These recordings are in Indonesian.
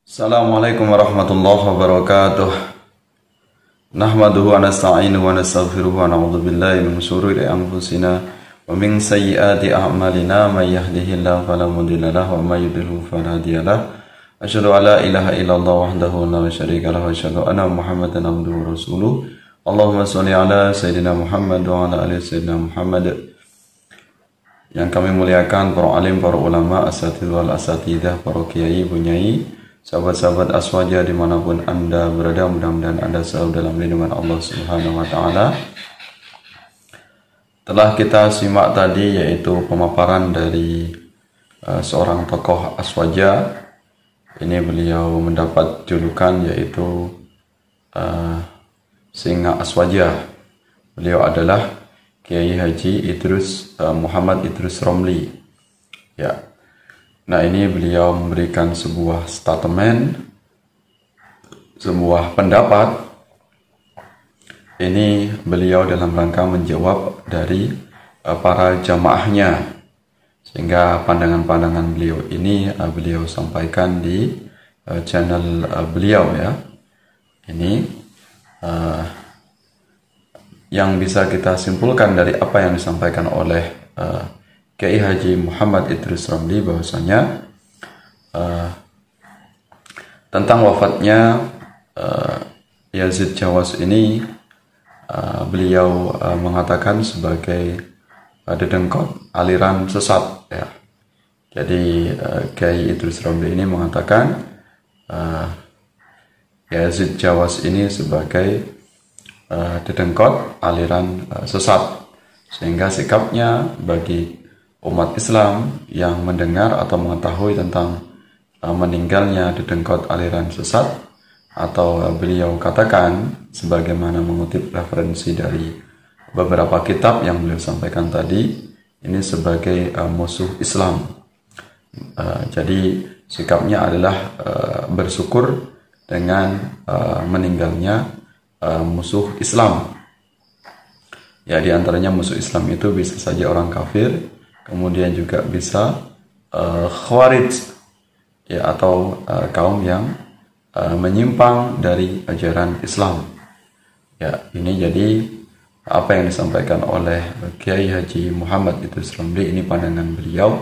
Assalamualaikum warahmatullahi wabarakatuh. Nahmaduhu wa nasta'inuhu wa nastaghfiruhu wa na'udzu billahi min shururi anfusina wa min sayyiati a'malina may yahdihillahu fala mudilla lahu wa may yudlil fala hadiya lahu. Asyhadu an la ilaha illallah wahdahu la syarika lahu wa asyhadu anna Muhammadan abduhu wa rasuluh. Allahumma shalli ala sayyidina Muhammad wa ala ali sayyidina Muhammad. Yang kami muliakan para alim, para ulama, asatidz wal asatidzah, para kiai, bunyai, sahabat-sahabat Aswaja dimanapun Anda berada, mudah-mudahan Anda selalu dalam lindungan Allah Subhanahu wa Ta'ala. Telah kita simak tadi yaitu pemaparan dari seorang tokoh Aswaja. Ini beliau mendapat julukan yaitu Singa Aswaja. Beliau adalah Kiai Haji Idrus Muhammad Idrus Romli. Ya. Nah, ini beliau memberikan sebuah statement, sebuah pendapat. Ini beliau dalam rangka menjawab dari para jamaahnya, sehingga pandangan-pandangan beliau ini beliau sampaikan di channel beliau ya. Ini yang bisa kita simpulkan dari apa yang disampaikan oleh Kiai Haji Muhammad Idrus Romli, bahwasanya tentang wafatnya Yazid Jawas ini beliau mengatakan sebagai dedengkot aliran sesat ya. Jadi Kiai Idrus Romli ini mengatakan Yazid Jawas ini sebagai dedengkot aliran sesat, sehingga sikapnya bagi umat Islam yang mendengar atau mengetahui tentang meninggalnya dedengkot aliran sesat, atau beliau katakan sebagaimana mengutip referensi dari beberapa kitab yang beliau sampaikan tadi, ini sebagai musuh Islam. Jadi sikapnya adalah bersyukur dengan meninggalnya musuh Islam. Ya, di antaranya musuh Islam itu bisa saja orang kafir, kemudian juga bisa Khawarij ya, atau kaum yang menyimpang dari ajaran Islam. Ya, ini jadi apa yang disampaikan oleh Kiai Haji Muhammad Idrus Romli, ini pandangan beliau.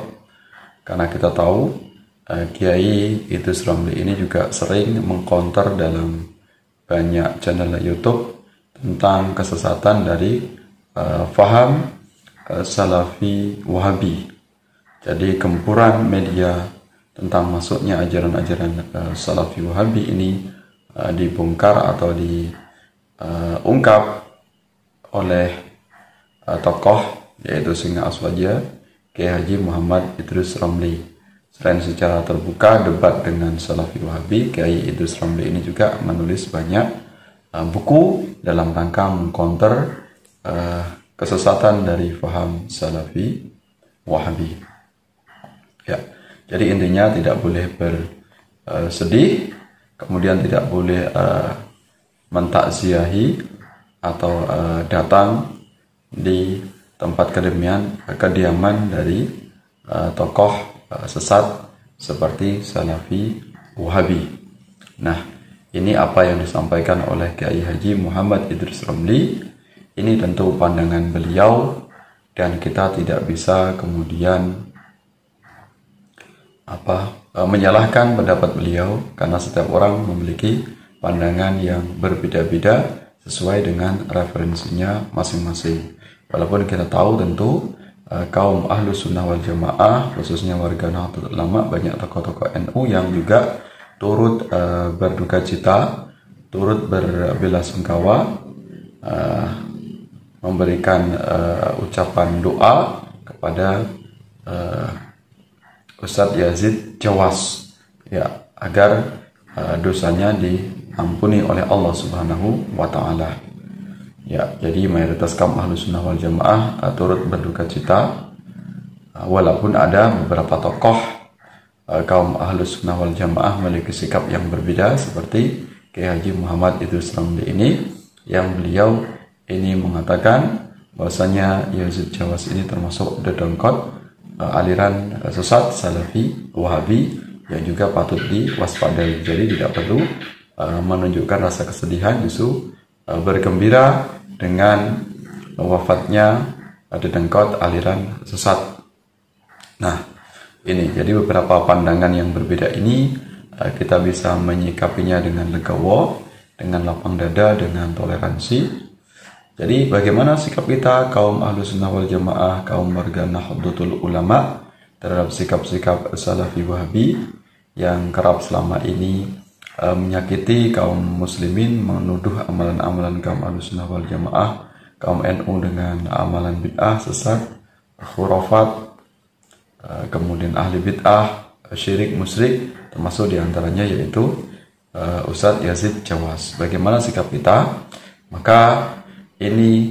Karena kita tahu Kiai Idrus Romli ini juga sering mengcounter dalam banyak channel YouTube tentang kesesatan dari faham Salafi Wahabi. Jadi gempuran media tentang masuknya ajaran-ajaran Salafi Wahabi ini dibongkar atau diungkap oleh tokoh yaitu Singa Aswaja, Kiai Haji Muhammad Idrus Romli. Selain secara terbuka debat dengan Salafi Wahabi, Kiai Idrus Romli ini juga menulis banyak buku dalam rangka mengcounter kesesatan dari faham Salafi Wahabi. Ya, jadi intinya tidak boleh bersedih, kemudian tidak boleh mentakziahi atau datang di tempat kediaman dari tokoh sesat seperti Salafi Wahabi. Nah, ini apa yang disampaikan oleh Kiai Haji Muhammad Idrus Romli. Ini tentu pandangan beliau dan kita tidak bisa kemudian menyalahkan pendapat beliau, karena setiap orang memiliki pandangan yang berbeda-beda sesuai dengan referensinya masing-masing. Walaupun kita tahu tentu kaum Ahlus Sunnah wal Jamaah, khususnya warga Nahdlatul Ulama, banyak tokoh-tokoh NU yang juga turut berduka cita, turut berbelasungkawa, memberikan ucapan doa kepada Ustadz Yazid Jawas ya, agar dosanya diampuni oleh Allah Subhanahu wa Ta'ala. Ya, jadi mayoritas kaum Ahlus Sunnah wal Jamaah turut berduka cita, walaupun ada beberapa tokoh kaum Ahlus Sunnah wal Jamaah memiliki sikap yang berbeda, seperti Kiai Haji Muhammad Idrus Romli ini, yang beliau ini mengatakan bahwasanya Yazid Jawas ini termasuk dedengkot aliran sesat Salafi Wahabi, yang juga patut diwaspadai. Jadi tidak perlu menunjukkan rasa kesedihan, justru bergembira dengan wafatnya dedengkot aliran sesat. Nah, ini jadi beberapa pandangan yang berbeda ini kita bisa menyikapinya dengan legowo, dengan lapang dada, dengan toleransi. Jadi bagaimana sikap kita kaum Ahlus Sunnah wal Jamaah, kaum warga Nahdlatul Ulama terhadap sikap-sikap Salafi Wahabi yang kerap selama ini menyakiti kaum muslimin, menuduh amalan-amalan kaum Ahlus Sunnah wal Jamaah, kaum NU dengan amalan bid'ah, sesat, khurafat, kemudian ahli bid'ah, syirik, musyrik, termasuk diantaranya yaitu Ustadz Yazid Jawas. Bagaimana sikap kita? Maka ini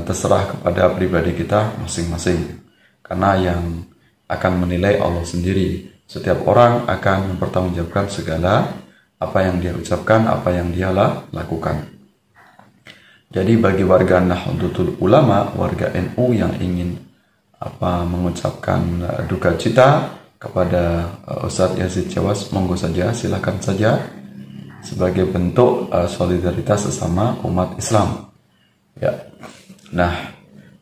terserah kepada pribadi kita masing-masing, karena yang akan menilai Allah sendiri. Setiap orang akan mempertanggungjawabkan segala apa yang dia ucapkan, apa yang dia lakukan. Jadi bagi warga Nahdlatul Ulama, warga NU yang ingin mengucapkan duka cita kepada Ustadz Yazid Jawas, monggo saja, silakan saja, sebagai bentuk solidaritas sesama umat Islam. Ya, nah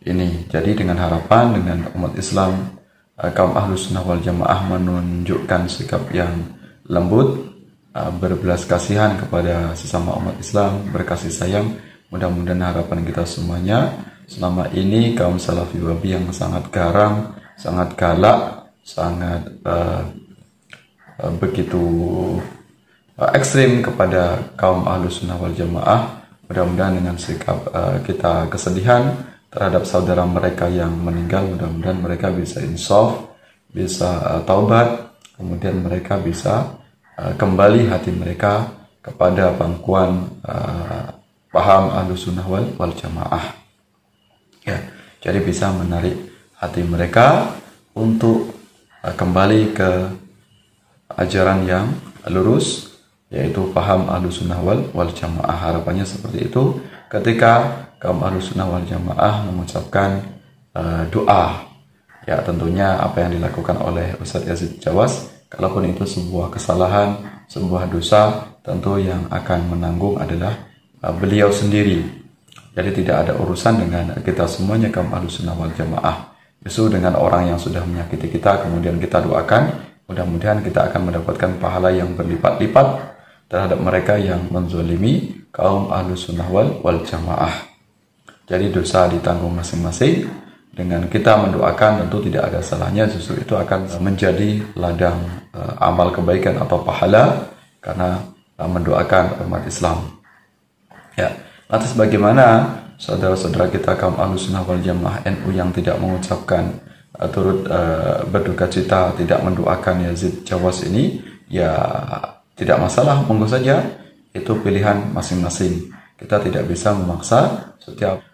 ini jadi dengan harapan dengan umat Islam, kaum Ahlus Sunnah wal Jamaah menunjukkan sikap yang lembut, berbelas kasihan kepada sesama umat Islam, berkasih sayang. Mudah-mudahan harapan kita semuanya, selama ini kaum Salafi Wahabi yang sangat garang, sangat galak, sangat begitu ekstrim kepada kaum Ahlus Sunnah wal Jamaah, mudah-mudahan dengan sikap kita kesedihan terhadap saudara mereka yang meninggal, mudah-mudahan mereka bisa insaf, bisa taubat, kemudian mereka bisa kembali hati mereka kepada pangkuan paham Ahlus Sunnah wal Jamaah. Ya, jadi bisa menarik hati mereka untuk kembali ke ajaran yang lurus, yaitu paham Ahlus Sunnah wal Jamaah. Harapannya seperti itu ketika kaum Ahlus Sunnah wal Jamaah mengucapkan doa. Ya, tentunya apa yang dilakukan oleh Ustadz Yazid Jawas, kalaupun itu sebuah kesalahan, sebuah dosa, tentu yang akan menanggung adalah beliau sendiri. Jadi tidak ada urusan dengan kita semuanya kaum Ahlus Sunnah wal Jamaah. Justru dengan orang yang sudah menyakiti kita, kemudian kita doakan, mudah-mudahan kita akan mendapatkan pahala yang berlipat-lipat terhadap mereka yang menzalimi kaum Ahlus Sunnah wal Jamaah. Jadi dosa ditanggung masing-masing. Dengan kita mendoakan tentu tidak ada salahnya, justru itu akan menjadi ladang amal kebaikan atau pahala karena mendoakan umat Islam. Ya, lantas bagaimana saudara-saudara kita kaum Ahlus Sunnah wal Jamaah NU yang tidak mengucapkan turut berduka cita, tidak mendoakan Yazid Jawas ini? Ya, tidak masalah, monggo saja, itu pilihan masing-masing. Kita tidak bisa memaksa setiap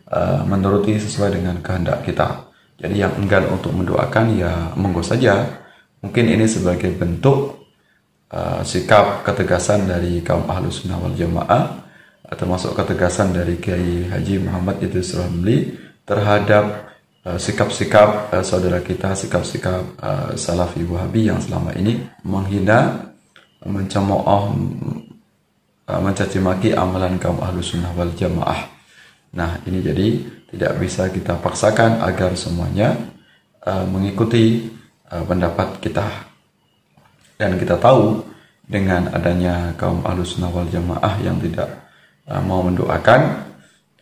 menuruti sesuai dengan kehendak kita. Jadi yang enggan untuk mendoakan ya monggo saja. Mungkin ini sebagai bentuk sikap ketegasan dari kaum Ahlus Sunnah wal Jamaah, termasuk ketegasan dari Kiai Haji Muhammad Idris Ramli terhadap sikap-sikap saudara kita, sikap-sikap Salafi Wahabi yang selama ini menghina, mencemooh, mencaci maki amalan kaum Ahlus Sunnah wal Jamaah. Nah, ini jadi tidak bisa kita paksakan agar semuanya mengikuti pendapat kita. Dan kita tahu dengan adanya kaum Ahlus Sunnah wal Jamaah yang tidak mau mendoakan,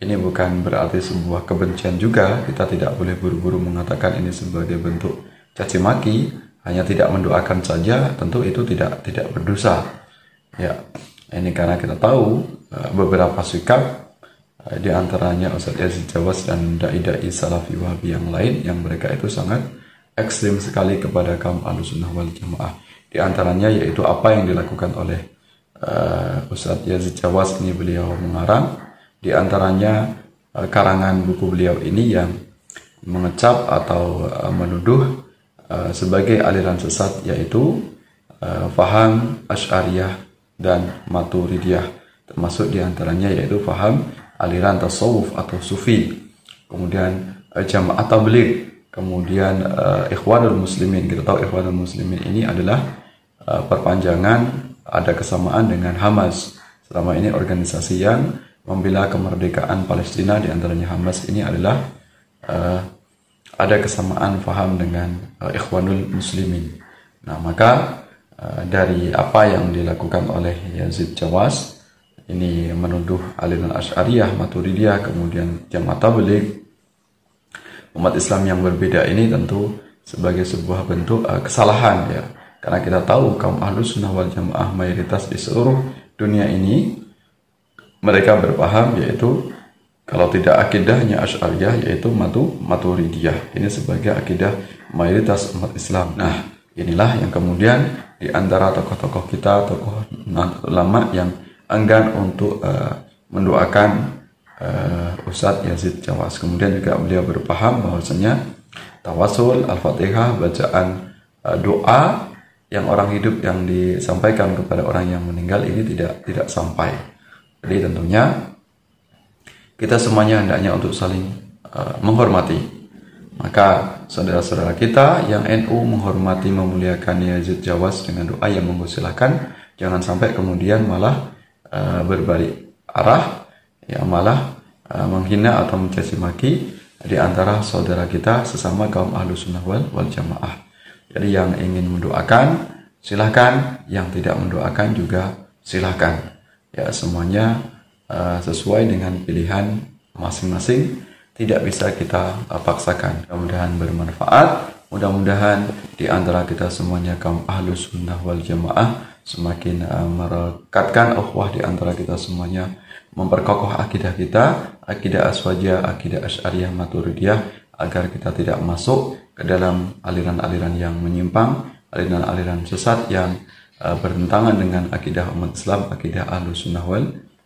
ini bukan berarti sebuah kebencian juga. Kita tidak boleh buru-buru mengatakan ini sebagai bentuk caci maki. Hanya tidak mendoakan saja, tentu itu tidak berdosa. Ya, ini karena kita tahu beberapa sikap, di antaranya Ustadz Yazid Jawas dan dai-dai Salafi Wahabi yang lain, yang mereka itu sangat ekstrim sekali kepada kaum Ahlus Sunnah wal Jamaah. Di antaranya yaitu apa yang dilakukan oleh Ustadz Yazid Jawas ini, beliau mengarang. Di antaranya karangan buku beliau ini yang mengecap atau menuduh sebagai aliran sesat, yaitu faham Asy'ariyah dan Maturidiyah, termasuk di antaranya yaitu faham aliran tasawuf atau sufi, kemudian jamaah tabligh, kemudian ikhwanul muslimin. Kita tahu ikhwanul muslimin ini adalah perpanjangan ada kesamaan dengan Hamas. Selama ini organisasi yang membela kemerdekaan Palestina, di antaranya Hamas ini adalah ada kesamaan faham dengan Ikhwanul Muslimin. Nah, maka dari apa yang dilakukan oleh Yazid Jawas ini menuduh aliran Asy'ariyah, Maturidiyah, kemudian Jamaah Tabligh, umat Islam yang berbeda ini tentu sebagai sebuah bentuk kesalahan ya. Karena kita tahu kaum Ahlus Sunnah wal Jamaah mayoritas di seluruh dunia ini mereka berpaham yaitu kalau tidak akidahnya Asy'ariyah yaitu Maturidiyah. Ini sebagai akidah mayoritas umat Islam. Nah, inilah yang kemudian di antara tokoh-tokoh kita, tokoh ulama yang enggan untuk mendoakan Ustadz Yazid Jawas. Kemudian juga beliau berpaham bahwasanya tawasul, Al-Fatihah, bacaan doa yang orang hidup yang disampaikan kepada orang yang meninggal ini tidak sampai. Jadi tentunya kita semuanya hendaknya untuk saling menghormati. Maka saudara-saudara kita yang NU menghormati, memuliakan Yazid Jawas dengan doa yang monggo silakan. Jangan sampai kemudian malah berbalik arah, ya malah menghina atau mencaci maki di antara saudara kita sesama kaum Ahlus Sunnah wal Jamaah. Jadi yang ingin mendoakan silahkan, yang tidak mendoakan juga silahkan. Ya semuanya sesuai dengan pilihan masing-masing, tidak bisa kita paksakan. Mudah-mudahan bermanfaat, mudah-mudahan di antara kita semuanya kaum Ahlus Sunnah wal Jamaah semakin merekatkan ukhuwah di antara kita semuanya, memperkokoh akidah kita, akidah Aswajiyah, akidah Asy'ariyah, Maturidiyah, agar kita tidak masuk ke dalam aliran-aliran yang menyimpang, aliran-aliran sesat yang bertentangan dengan akidah umat Islam, akidah Ahlus Sunnah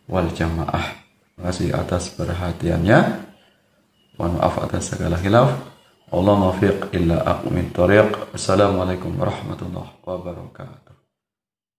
wal Jamaah. Terima kasih atas perhatiannya. Mohon maaf atas segala khilaf. Allah muwaffiq illa aqwamit thoriq. Assalamualaikum warahmatullahi wabarakatuh.